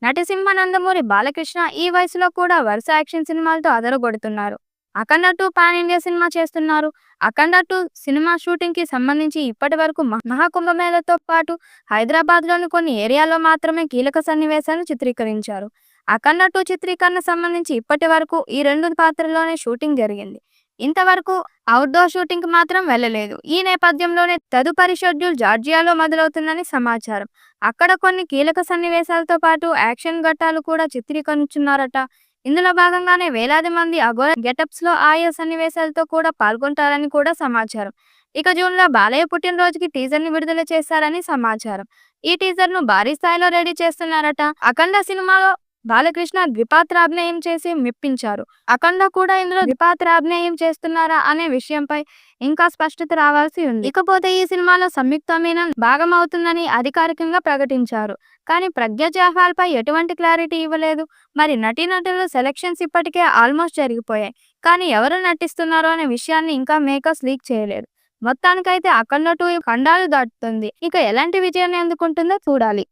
నటిసింహ నందమూరి బాలకృష్ణ ఈ వయసులో కూడా వరుస యాక్షన్ సినిమాలతో అదరగొడుతున్నారు. అఖండ 2 పాన్ ఇండియా సినిమా చేస్తున్నారు. అఖండ 2 సినిమా షూటింగ్ కి సంబంధించి ఇప్పటి వరకు మహాకుంభమేళతో పాటు హైదరాబాద్లోని కొన్ని ఏరియాల్లో మాత్రమే కీలక సన్నివేశాలను చిత్రీకరించారు. అఖండ 2 చిత్రీకరణ సంబంధించి ఇప్పటి వరకు ఈ 2 పాత్రల్లోనే షూటింగ్ జరిగింది. ఇంతవరకు అవుట్డోర్ షూటింగ్ కి మాత్రం వెళ్ళలేదు. ఈ నేపథ్యంలోనే తదుపరి షెడ్యూల్ జార్జియాలో మొదలవుతుందని సమాచారం. అక్కడ కొన్ని కీలక సన్నివేశాలతో పాటు యాక్షన్ ఘట్టాలు కూడా చిత్రీకరించున్నారట. ఇందులో భాగంగానే వేలాది మంది అఘోర గెటప్స్ లో ఆయా సన్నివేశాలతో కూడా పాల్గొంటారని కూడా సమాచారం. ఇక జూన్లో బాలయ్య పుట్టినరోజుకి టీజర్ ని విడుదల చేశారని సమాచారం. ఈ టీజర్ ను భారీ స్థాయిలో రెడీ చేస్తున్నారట. అఖండ సినిమాలో బాలకృష్ణ ద్విపాత్రాభినయం చేసి మెప్పించారు. అఖండ కూడా ఇందులో ద్విపాత్రాభినయం చేస్తున్నారా అనే విషయంపై ఇంకా స్పష్టత రావాల్సి ఉంది. ఇకపోతే ఈ సినిమాలో సంయుక్త మీనన్ భాగం అవుతుందని అధికారికంగా ప్రకటించారు. కానీ ప్రజ్ఞ జైస్వాల్ పై ఎటువంటి క్లారిటీ ఇవ్వలేదు. మరి నటీనటుల సెలక్షన్స్ ఇప్పటికే ఆల్మోస్ట్ జరిగిపోయాయి. కానీ ఎవరు నటిస్తున్నారో అనే విషయాన్ని ఇంకా మేకర్స్ లీక్ చేయలేదు. మొత్తానికైతే అఖండ 2 ఖండాలు దాటుతుంది. ఇక ఎలాంటి విజయాన్ని అందుకుంటుందో చూడాలి.